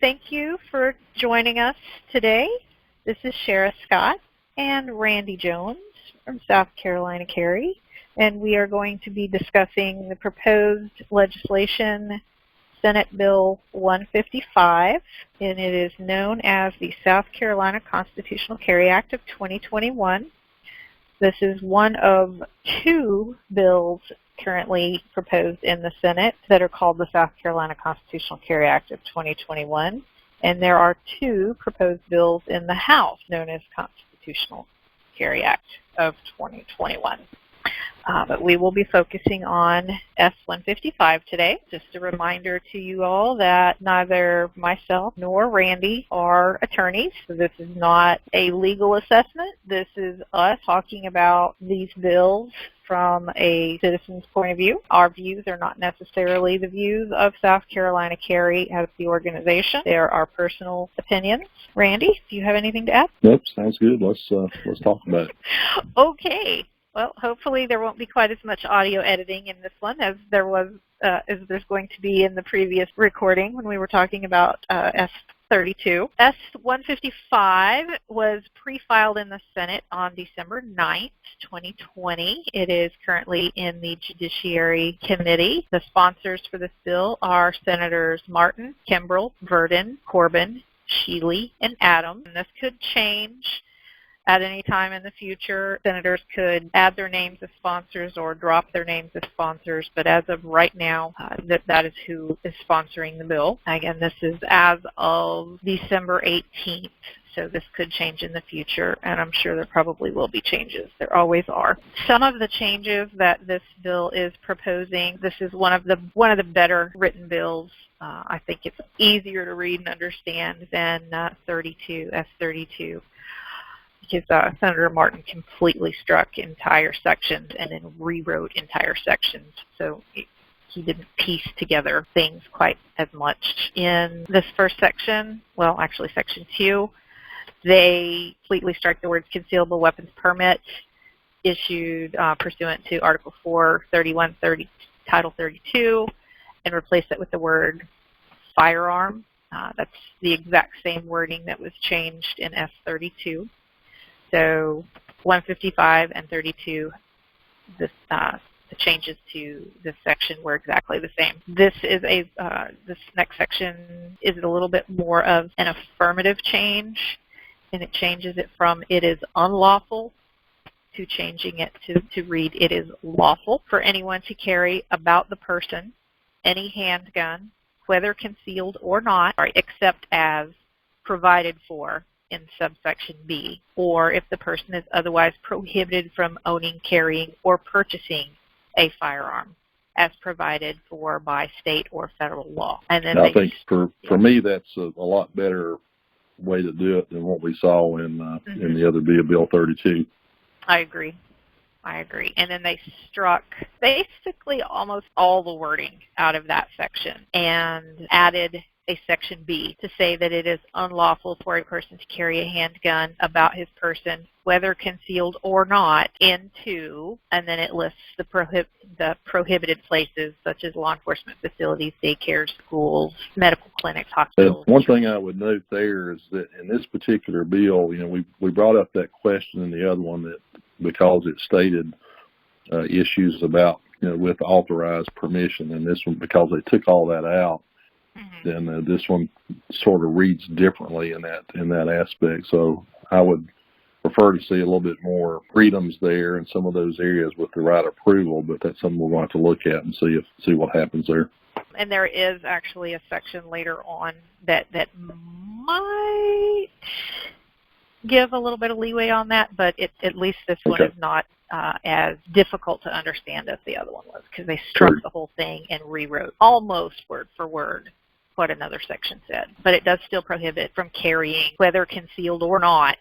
Thank you for joining us today. This is Shara Scott and Randy Jones from South Carolina Carry, and we are going to be discussing the proposed legislation, Senate Bill 155, and it is known as the South Carolina Constitutional Carry Act of 2021. This is one of two bills currently proposed in the Senate that are called the South Carolina Constitutional Carry Act of 2021, and there are two proposed bills in the House known as Constitutional Carry Act of 2021. But we will be focusing on S155 today. Just a reminder to you all that neither myself nor Randy are attorneys, so this is not a legal assessment. This is us talking about these bills from a citizen's point of view. Our views are not necessarily the views of South Carolina Carry as the organization. They are our personal opinions. Randy, do you have anything to add? Nope, sounds good. Let's talk about it. Okay. Well, hopefully there won't be quite as much audio editing in this one as there's going to be in the previous recording when we were talking about S32. S155 was pre-filed in the Senate on December 9th, 2020. It is currently in the Judiciary Committee. The sponsors for this bill are Senators Martin, Kimbrell, Verdin, Corbin, Shealy, and Adams. And this could change at any time in the future. Senators could add their names as sponsors or drop their names as sponsors, but as of right now, that is who is sponsoring the bill. Again, this is as of December 18th, so this could change in the future, and I'm sure there probably will be changes. There always are. Some of the changes that this bill is proposing, this is one of the better written bills. I think it's easier to read and understand than S32. Because Senator Martin completely struck entire sections and then rewrote entire sections. So he didn't piece together things quite as much. In this first section, well, actually section 2, they completely strike the words concealable weapons permit issued pursuant to Article 431, Title 32, and replace it with the word firearm. That's the exact same wording that was changed in S32. So 155 and 32, the changes to this section were exactly the same. This next section is a little bit more of an affirmative change, and it changes it from "it is unlawful" to changing it to read "it is lawful for anyone to carry about the person any handgun, whether concealed or not, except as provided for in subsection B, or if the person is otherwise prohibited from owning, carrying, or purchasing a firearm as provided for by state or federal law." And then I think for me that's a lot better way to do it than what we saw in the other Bill 32. I agree. And then they struck basically almost all the wording out of that section and added a section B to say that it is unlawful for a person to carry a handgun about his person, whether concealed or not, into, and then it lists the prohibited places such as law enforcement facilities, daycares, schools, medical clinics, hospitals. One thing I would note there is that in this particular bill, we brought up that question in the other one that because it stated issues about with authorized permission, and this one because they took all that out. Then this one sort of reads differently in that aspect. So I would prefer to see a little bit more freedoms there in some of those areas with the right approval. But that's something we're going to have to look at and see what happens there. And there is actually a section later on that might give a little bit of leeway on that, but at least this one is not as difficult to understand as the other one was, because they struck the whole thing and rewrote almost word for word what another section said. But it does still prohibit from carrying, whether concealed or not,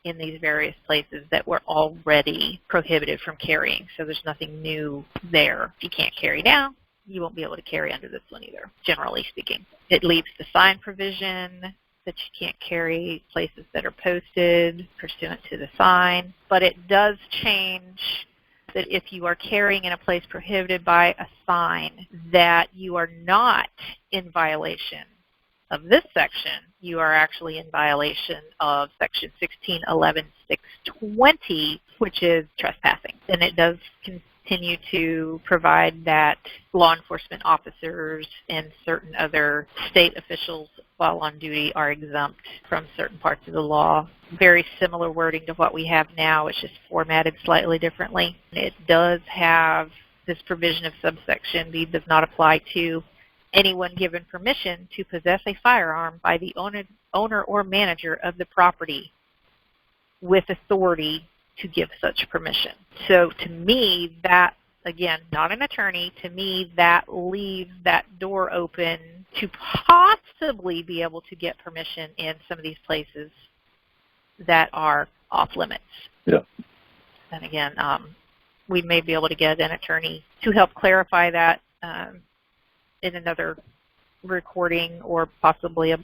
in these various places that were already prohibited from carrying. So there's nothing new there. If you can't carry now, you won't be able to carry under this one either, generally speaking. It leaves the sign provision that you can't carry places that are posted pursuant to the sign. But it does change that if you are carrying in a place prohibited by a sign, that you are not in violation of this section, you are actually in violation of Section 1611-620, which is trespassing. And it does continue to provide that law enforcement officers and certain other state officials while on duty are exempt from certain parts of the law. Very similar wording to what we have now. It's just formatted slightly differently. It does have this provision of subsection B does not apply to anyone given permission to possess a firearm by the owner or manager of the property with authority to give such permission. So to me, that, again, not an attorney, to me that leaves that door open to possibly be able to get permission in some of these places that are off limits. Yeah. And again, we may be able to get an attorney to help clarify that in another recording or possibly a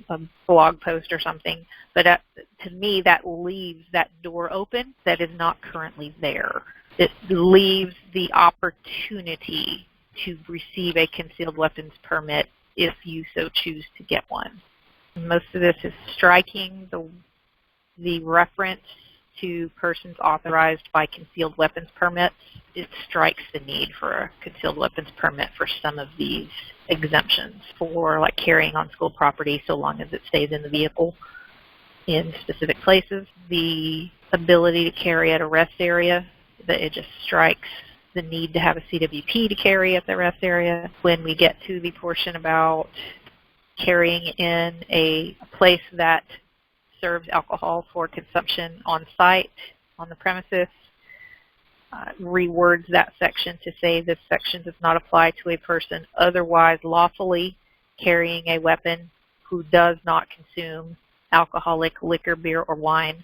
blog post or something. But to me, that leaves that door open that is not currently there. It leaves the opportunity to receive a concealed weapons permit if you so choose to get one. Most of this is striking the reference to persons authorized by concealed weapons permits. It strikes the need for a concealed weapons permit for some of these exemptions for like carrying on school property so long as it stays in the vehicle in specific places. The ability to carry at a rest area, that it just strikes the need to have a CWP to carry at the rest area. When we get to the portion about carrying in a place that serves alcohol for consumption on site, on the premises, rewords that section to say this section does not apply to a person otherwise lawfully carrying a weapon who does not consume alcoholic liquor, beer, or wine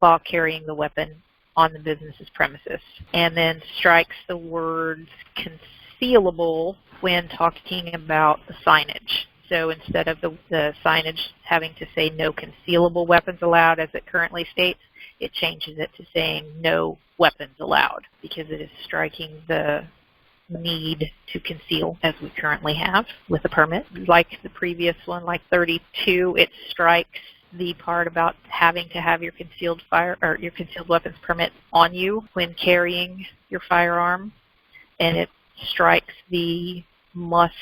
while carrying the weapon on the business's premises. And then strikes the words concealable when talking about the signage. So instead of the signage having to say no concealable weapons allowed as it currently states, it changes it to saying no weapons allowed, because it is striking the need to conceal as we currently have with a permit. Like the previous one, like 32, it strikes the part about having to have your concealed weapons permit on you when carrying your firearm, and it strikes the must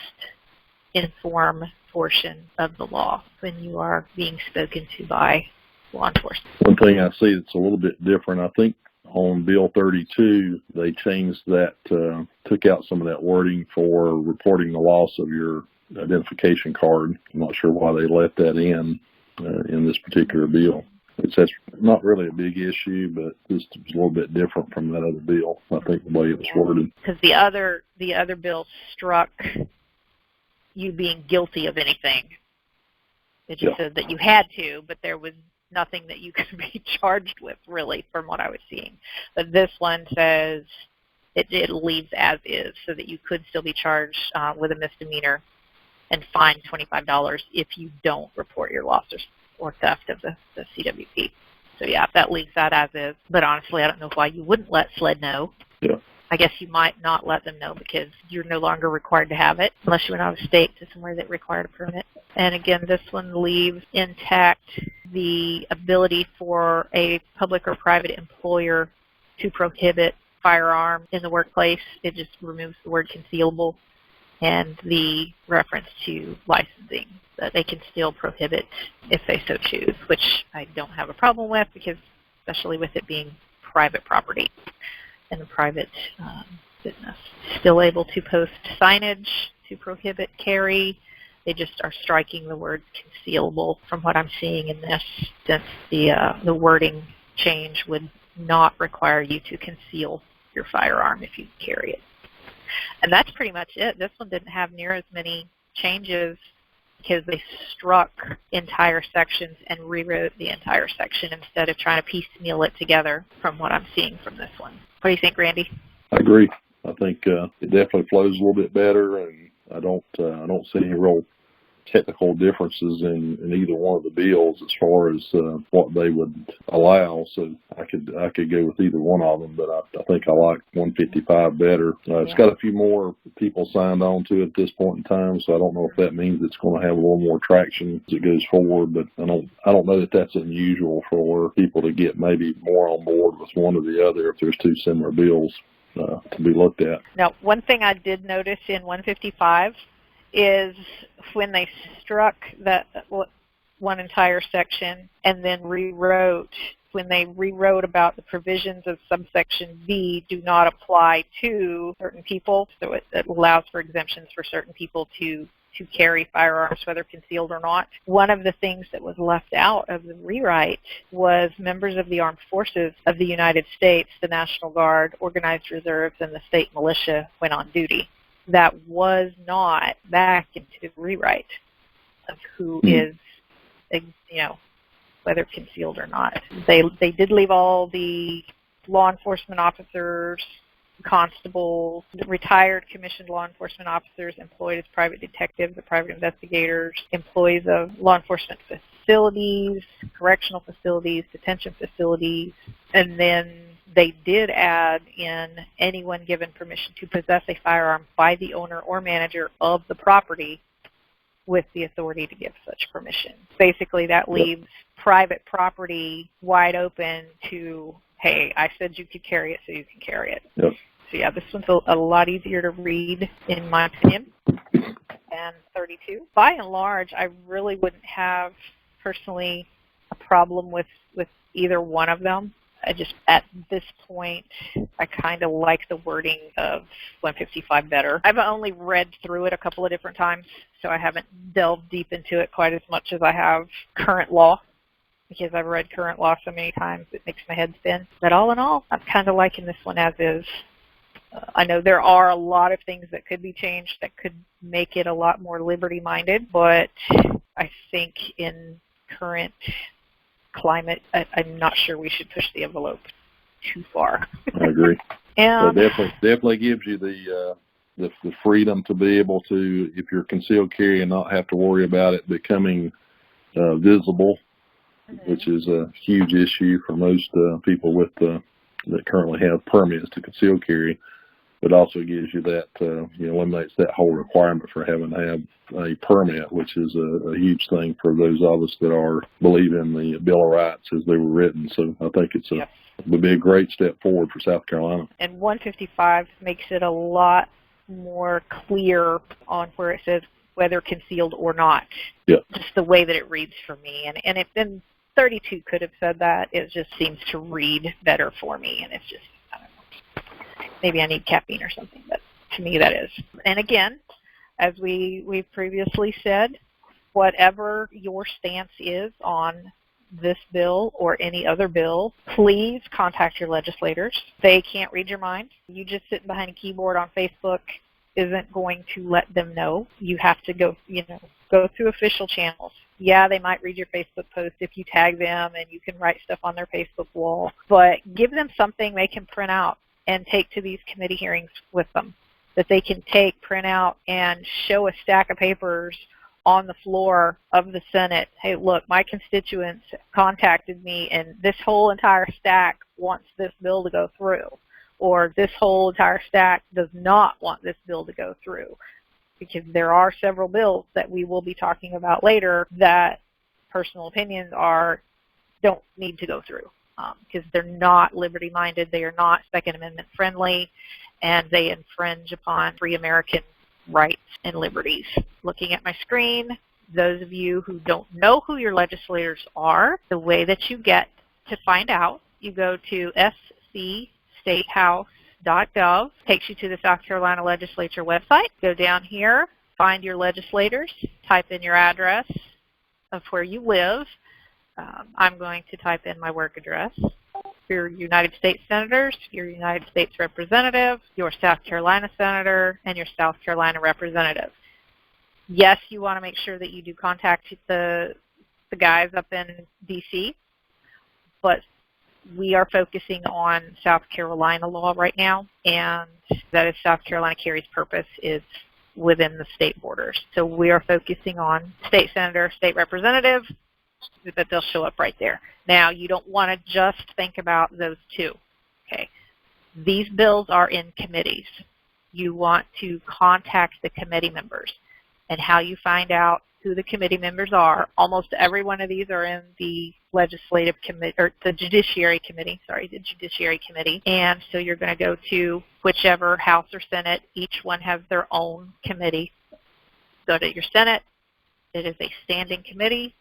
inform portion of the law when you are being spoken to by law enforcement. One thing I see that's a little bit different, I think on Bill 32, they changed that, took out some of that wording for reporting the loss of your identification card. I'm not sure why they let that in this particular bill. That's not really a big issue, but this is a little bit different from that other bill, I think, the way it was worded. Because the other bill struck you being guilty of anything. It just said that you had to, but there was nothing that you could be charged with, really, from what I was seeing. But this one says it leaves as is, so that you could still be charged with a misdemeanor and fined $25 if you don't report your loss or theft of the CWP. So yeah, that leaves that as is. But honestly, I don't know why you wouldn't let SLED know. Yeah. I guess you might not let them know because you're no longer required to have it unless you went out of state to somewhere that required a permit. And again, this one leaves intact the ability for a public or private employer to prohibit firearms in the workplace. It just removes the word concealable and the reference to licensing, that they can still prohibit if they so choose, which I don't have a problem with, because especially with it being private property and a private business. Still able to post signage to prohibit carry. They just are striking the word concealable from what I'm seeing in this, since the wording change would not require you to conceal your firearm if you carry it. And that's pretty much it. This one didn't have near as many changes because they struck entire sections and rewrote the entire section instead of trying to piecemeal it together from what I'm seeing from this one. What do you think, Randy? I agree. I think it definitely flows a little bit better, and I don't see any real technical differences in either one of the bills as far as what they would allow. So I could go with either one of them, but I think I like 155 better. It's got a few more people signed on to it at this point in time, so I don't know if that means it's going to have a little more traction as it goes forward. But I don't know that that's unusual for people to get maybe more on board with one or the other if there's two similar bills to be looked at. Now, one thing I did notice in 155 is when they struck that one entire section and then when they rewrote about the provisions of subsection B do not apply to certain people, so it allows for exemptions for certain people to carry firearms, whether concealed or not. One of the things that was left out of the rewrite was members of the armed forces of the United States, the National Guard, organized reserves, and the state militia went on duty. That was not back into the rewrite of who is, whether concealed or not. They did leave all the law enforcement officers, constables, retired commissioned law enforcement officers employed as private detectives or private investigators, employees of law enforcement facilities, correctional facilities, detention facilities, and then they did add in anyone given permission to possess a firearm by the owner or manager of the property with the authority to give such permission. Basically, that leaves private property wide open to, hey, I said you could carry it, so you can carry it. Yep. So yeah, this one's a lot easier to read, in my opinion, than 32. By and large, I really wouldn't have, personally, a problem with either one of them. I just, at this point, I kind of like the wording of 155 better. I've only read through it a couple of different times, so I haven't delved deep into it quite as much as I have current law, because I've read current law so many times it makes my head spin. But all in all, I'm kind of liking this one as is. I know there are a lot of things that could be changed that could make it a lot more liberty-minded, but I think in current climate, I'm not sure we should push the envelope too far. I agree. And it definitely gives you the freedom to be able to, if you're concealed carry, and not have to worry about it becoming visible, which is a huge issue for most people that currently have permits to conceal carry. It also gives you that, eliminates that whole requirement for having to have a permit, which is a huge thing for those of us that believe in the Bill of Rights as they were written. So I think it would be a great step forward for South Carolina. And 155 makes it a lot more clear on where it says whether concealed or not. Yeah. Just the way that it reads for me. And if then 32 could have said that, it just seems to read better for me. And it's just, I don't know. Maybe I need caffeine or something, but to me that is. And again, as we've previously said, whatever your stance is on this bill or any other bill, please contact your legislators. They can't read your mind. You just sitting behind a keyboard on Facebook isn't going to let them know. You have to go through official channels. Yeah, they might read your Facebook post if you tag them and you can write stuff on their Facebook wall, but give them something they can print out and take to these committee hearings with them, that they can print out and show a stack of papers on the floor of the Senate. Hey, look, my constituents contacted me and this whole entire stack wants this bill to go through, or this whole entire stack does not want this bill to go through. Because there are several bills that we will be talking about later that personal opinions don't need to go through because they're not liberty-minded, they are not Second Amendment friendly, and they infringe upon free American rights and liberties. Looking at my screen, those of you who don't know who your legislators are, the way that you get to find out, you go to scstatehouse.gov, takes you to the South Carolina Legislature website. Go down here, find your legislators, type in your address of where you live. I'm going to type in my work address. Your United States Senators, your United States Representative, your South Carolina Senator, and your South Carolina Representative. Yes, you want to make sure that you do contact the guys up in D.C., but we are focusing on South Carolina law right now, and that is South Carolina Carry's purpose is within the state borders. So we are focusing on state senator, state representative, but they'll show up right there. Now, you don't want to just think about those two. Okay. These bills are in committees. You want to contact the committee members. And how you find out who the committee members are, almost every one of these are in the legislative committee, or the Judiciary Committee, the Judiciary Committee. And so you're going to go to whichever House or Senate. Each one has their own committee. Go to your Senate. It is a standing committee.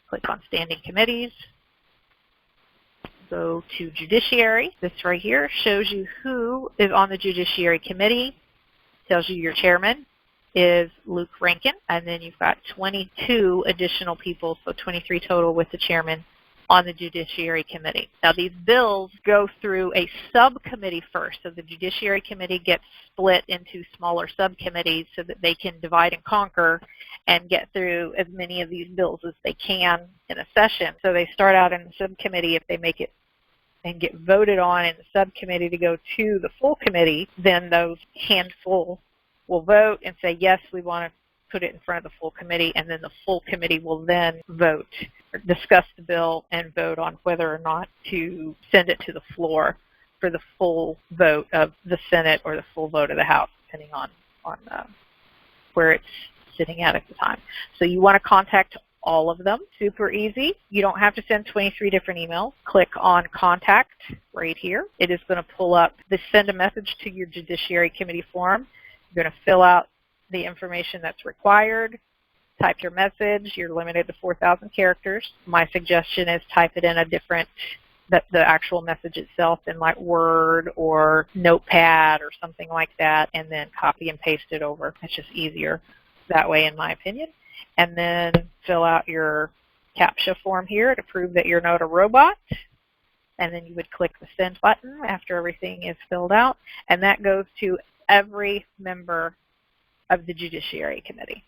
Click on Standing Committees. Go to Judiciary. This right here shows you who is on the Judiciary Committee. Tells you your chairman is Luke Rankin, and then you've got 22 additional people, so 23 total with the chairman on the Judiciary Committee. Now, these bills go through a subcommittee first, so the Judiciary Committee gets split into smaller subcommittees so that they can divide and conquer and get through as many of these bills as they can in a session. So they start out in the subcommittee. If they make it and get voted on in the subcommittee to go to the full committee, then those handful will vote and say, yes, we want to put it in front of the full committee, and then the full committee will then vote, or discuss the bill and vote on whether or not to send it to the floor for the full vote of the Senate or the full vote of the House, depending on where it's sitting at the time. So you want to contact all of them. Super easy. You don't have to send 23 different emails. Click on Contact right here. It is going to pull up the Send a Message to Your Judiciary Committee form. You're going to fill out the information that's required, type your message. You're limited to 4,000 characters. My suggestion is type it in a different, the actual message itself in like Word or Notepad or something like that, and then copy and paste it over. It's just easier that way, in my opinion. And then fill out your CAPTCHA form here to prove that you're not a robot. And then you would click the Send button after everything is filled out, and that goes to every member of the Judiciary Committee.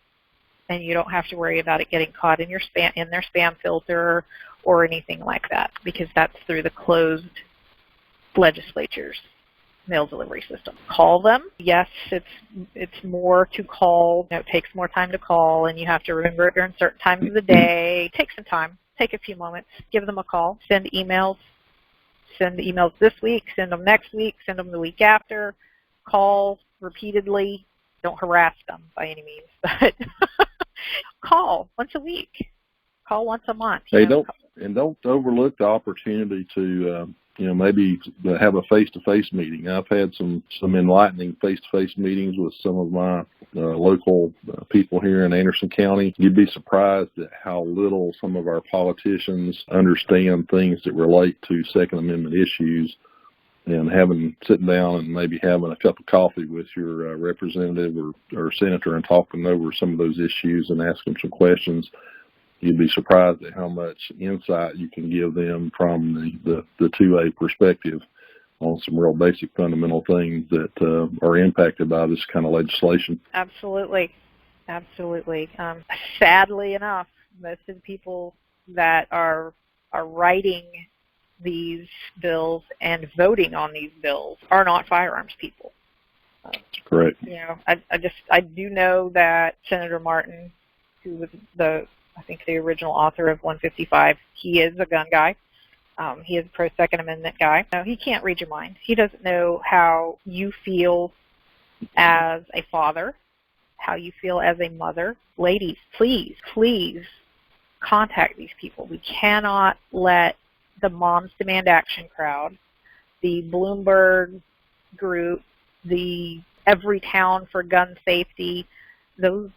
And you don't have to worry about it getting caught in your their spam filter or anything like that, because that's through the closed legislature's mail delivery system. Call them. Yes, it's more to call. It takes more time to call, and you have to remember it during certain times of the day. Take some time. Take a few moments. Give them a call. Send emails. Send emails this week. Send them next week. Send them the week after. Call repeatedly. Don't harass them by any means, but call once a week. Call once a month. Hey, don't overlook the opportunity to maybe have a face-to-face meeting. I've had some enlightening face-to-face meetings with some of my local people here in Anderson County. You'd be surprised at how little some of our politicians understand things that relate to Second Amendment issues. And sitting down and maybe having a cup of coffee with your representative or senator and talking over some of those issues and asking some questions, you'd be surprised at how much insight you can give them from the 2A perspective on some real basic fundamental things that are impacted by this kind of legislation. Absolutely. Absolutely. Sadly enough, most of the people that are writing these bills and voting on these bills are not firearms people. Correct. I do know that Senator Martin, who was the original author of 155, he is a gun guy. He is a pro-Second Amendment guy. No, he can't read your mind. He doesn't know how you feel as a father, how you feel as a mother. Ladies, please contact these people. We cannot let the Moms Demand Action crowd, the Bloomberg group, the Every Town for Gun Safety, those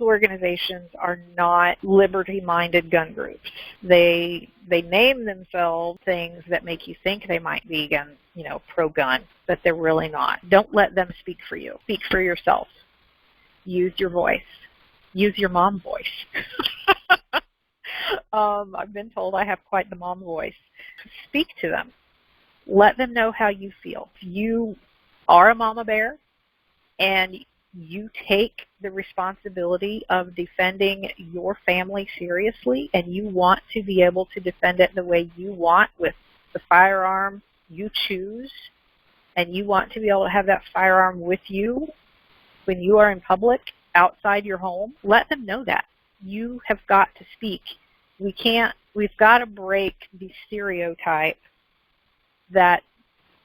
organizations are not liberty-minded gun groups. They name themselves things that make you think they might be pro-gun, but they're really not. Don't let them speak for you. Speak for yourself. Use your voice. Use your mom voice. I've been told I have quite the mom voice. Speak to them. Let them know how you feel. If you are a mama bear and you take the responsibility of defending your family seriously and you want to be able to defend it the way you want with the firearm you choose, and you want to be able to have that firearm with you When you are in public, outside your home, let them know that. You have got to speak. We've got to break the stereotype that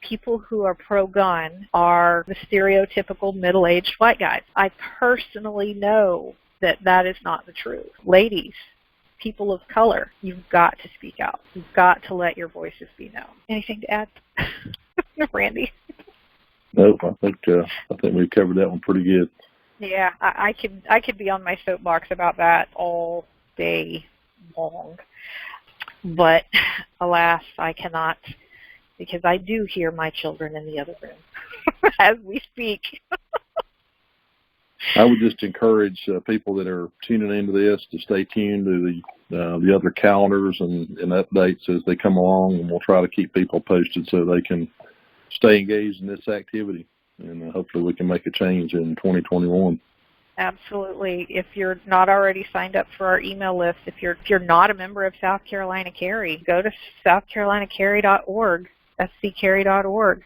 people who are pro-gun are the stereotypical middle-aged white guys. I personally know that that is not the truth. Ladies, people of color, you've got to speak out. You've got to let your voices be known. Anything to add, Randy? Nope, I think we've covered that one pretty good. Yeah, I could be on my soapbox about that all day long, but alas, I cannot, because I do hear my children in the other room as we speak. I would just encourage people that are tuning into this to stay tuned to the other calendars and updates as they come along, and we'll try to keep people posted so they can stay engaged in this activity, and hopefully we can make a change in 2021. Absolutely. If you're not already signed up for our email list, if you're not a member of South Carolina Carry, go to southcarolinacarry.org, sccarry.org.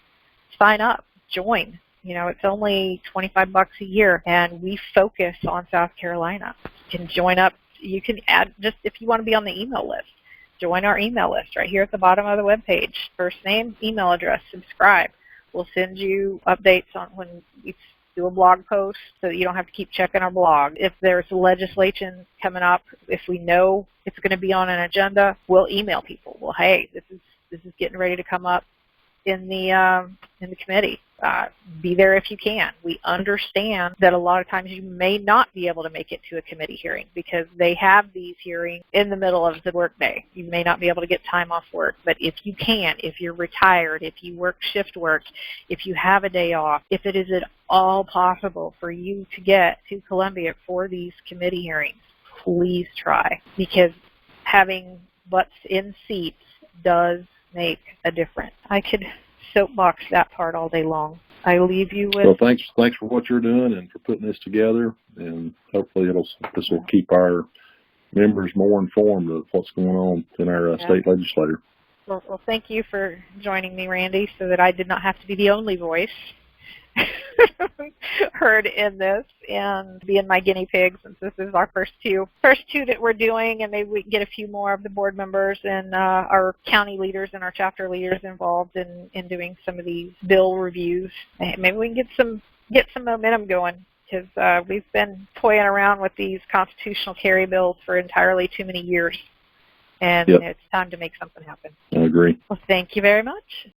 Sign up, join. You know, it's only $25 a year, and we focus on South Carolina. You can join up. You can add, just if you want to be on the email list, join our email list right here at the bottom of the webpage. First name, email address, subscribe. We'll send you updates on when we do a blog post so that you don't have to keep checking our blog. If there's legislation coming up, if we know it's going to be on an agenda, we'll email people. Well, hey, this is getting ready to come up in the committee. Be there if you can. We understand that a lot of times you may not be able to make it to a committee hearing because they have these hearings in the middle of the workday. You may not be able to get time off work, but if you can, if you're retired, if you work shift work, if you have a day off, if it is at all possible for you to get to Columbia for these committee hearings, please try, because having butts in seats does make a difference. I could soapbox that part all day long. I leave you with... Well, thanks for what you're doing and for putting this together, and hopefully this will keep our members more informed of what's going on in our state legislature. Well, thank you for joining me, Randy, so that I did not have to be the only voice heard in this and being my guinea pig, since this is our first two that we're doing, and maybe we can get a few more of the board members and our county leaders and our chapter leaders involved in doing some of these bill reviews. Maybe we can get some momentum going, because we've been toying around with these constitutional carry bills for entirely too many years, and it's time to make something happen. I agree. Well, thank you very much.